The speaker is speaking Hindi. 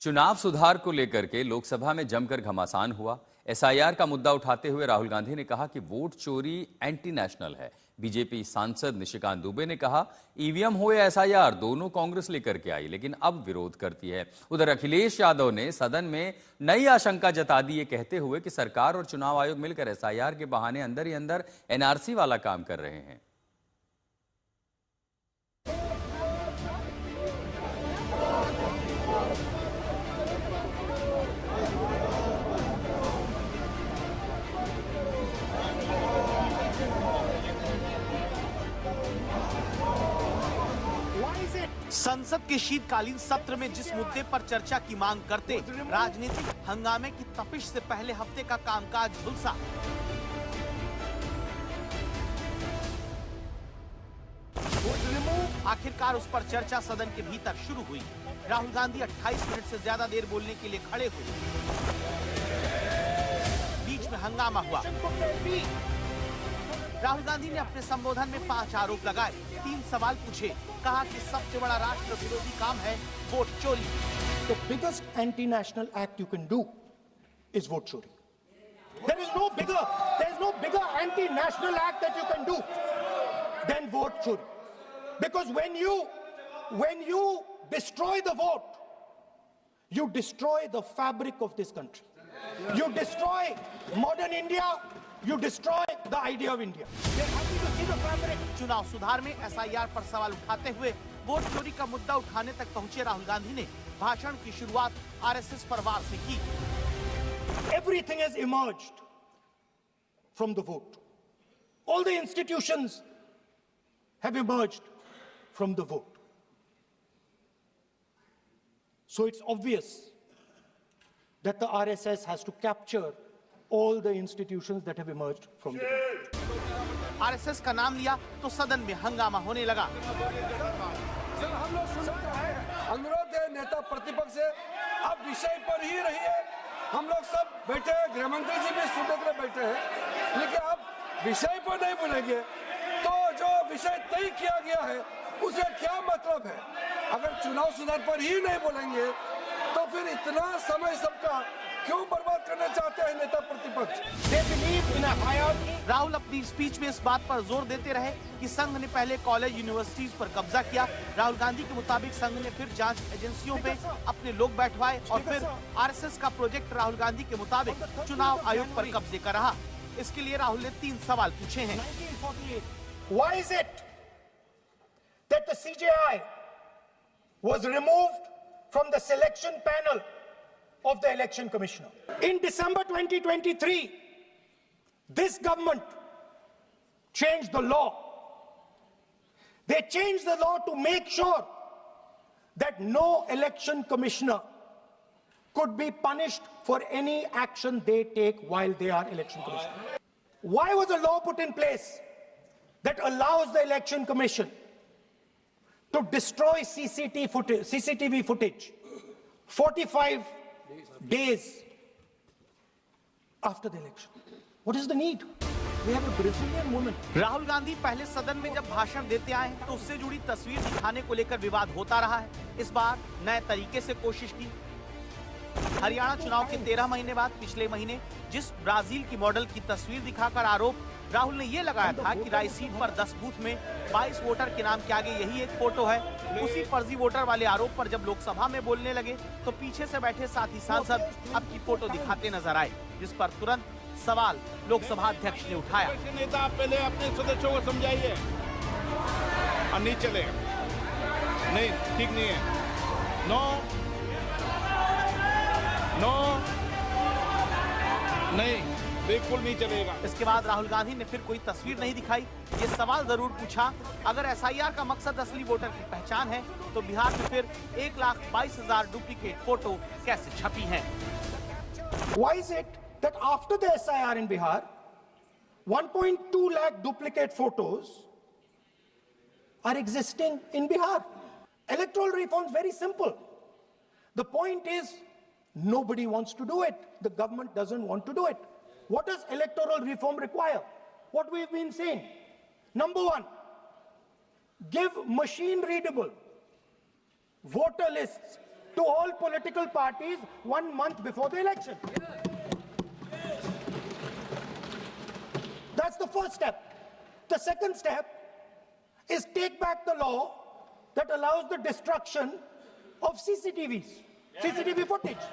चुनाव सुधार को लेकर के लोकसभा में जमकर घमासान हुआ। एसआईआर का मुद्दा उठाते हुए राहुल गांधी ने कहा कि वोट चोरी एंटी नेशनल है। बीजेपी सांसद निशिकांत दुबे ने कहा ईवीएम हो या एसआईआर दोनों कांग्रेस लेकर के आई, लेकिन अब विरोध करती है। उधर अखिलेश यादव ने सदन में नई आशंका जता दी, ये कहते हुए कि सरकार और चुनाव आयोग मिलकर एसआईआर के बहाने अंदर ही अंदर एनआरसी वाला काम कर रहे हैं। संसद के शीतकालीन सत्र में जिस मुद्दे पर चर्चा की मांग करते राजनीतिक हंगामे की तपिश से पहले हफ्ते का कामकाज झुलसा। आखिरकार उस पर चर्चा सदन के भीतर शुरू हुई। राहुल गांधी 28 मिनट से ज्यादा देर बोलने के लिए खड़े हुए। बीच में हंगामा हुआ। राहुल गांधी ने अपने संबोधन में 5 आरोप लगाए, 3 सवाल पूछे। कहा कि सबसे बड़ा राष्ट्र विरोधी काम है वोट चोरी। The biggest anti-national act you can do is vote chori. There is no bigger anti-national act that you can do than vote chori. Because when you destroy the vote, you destroy the fabric of this country. You destroy modern India. You destroy the idea of India. चुनाव सुधार में एसआईआर पर सवाल उठाते हुए वोट चोरी का मुद्दा उठाने तक पहुंचे राहुल गांधी ने भाषण की शुरुआत आरएसएस पर वार से की। Everything has emerged from the vote. All the institutions have emerged from the vote. So it's obvious that the RSS has to capture all the institutions that have emerged from the vote. RSS का नाम लिया तो सदन में हंगामा होने लगा। हम लोग अनुरोध है नेता प्रतिपक्ष से, आप विषय पर ही रहिए। हम लोग सब बैठे हैं, गृह मंत्री जी भी सुनने के लिए बैठे हैं, लेकिन आप विषय पर नहीं बोलेंगे तो जो विषय तय किया गया है उसे क्या मतलब है? अगर चुनाव सुधार पर ही नहीं बोलेंगे तो फिर इतना समय सबका क्यों बर्बाद करना चाहते हैं नेता प्रतिपक्ष? राहुल अपनी स्पीच में इस बात पर जोर देते रहे कि संघ ने पहले कॉलेज यूनिवर्सिटीज पर कब्जा किया। राहुल गांधी के मुताबिक संघ ने फिर जांच एजेंसियों पे अपने लोग बैठवाए और फिर आरएसएस का प्रोजेक्ट राहुल गांधी के मुताबिक चुनाव आयोग पर कब्जे का रहा। इसके लिए राहुल ने 3 सवाल पूछे हैं। Why is it that the CJI was removed from the selection panel of the election commissioner? In December 2023, this government changed the law. They changed the law to make sure that no election commissioner could be punished for any action they take while they are election commissioner. Why was a law put in place that allows the election commission to destroy CCTV footage 45 days after the election? What is the need? We have a Brazilian woman. Rahul Gandhi पहले सदन में जब भाषण देते आए तो उससे जुड़ी तस्वीर दिखाने को लेकर विवाद होता रहा है। इस बार नए तरीके से कोशिश की। हरियाणा चुनाव के 13 महीने बाद पिछले महीने जिस ब्राजील की मॉडल की तस्वीर दिखाकर आरोप राहुल ने ये लगाया था कि राय सीट पर 10 बूथ में 22 वोटर के नाम के आगे यही एक फोटो है। उसी फर्जी वोटर वाले आरोप पर जब लोकसभा में बोलने लगे तो पीछे से बैठे साथी सांसद अब की फोटो दिखाते नजर आए, जिस पर तुरंत सवाल लोकसभा अध्यक्ष ने उठाया। नेता पहले अपने सदस्यों को समझाइए। नहीं चले, नहीं ठीक नहीं है। नो नहीं, बिल्कुल नहीं चलेगा। इसके बाद राहुल गांधी ने फिर कोई तस्वीर नहीं दिखाई। ये सवाल जरूर पूछा, अगर एसआईआर का मकसद असली वोटर की पहचान है तो बिहार में फिर 1,22,000 डुप्लीकेट फोटो कैसे छपी हैं? Why is it that after the SIR in Bihar, 1.2 lakh duplicate photos are existing in Bihar? Electoral reform is very simple. The point is, nobody wants to do it. The government doesn't want to do it. What does electoral reform require? What we've been saying. Number 1, give machine readable voter lists to all political parties 1 month before the election. That's the first step. The second step is take back the law that allows the destruction of CCTV footage.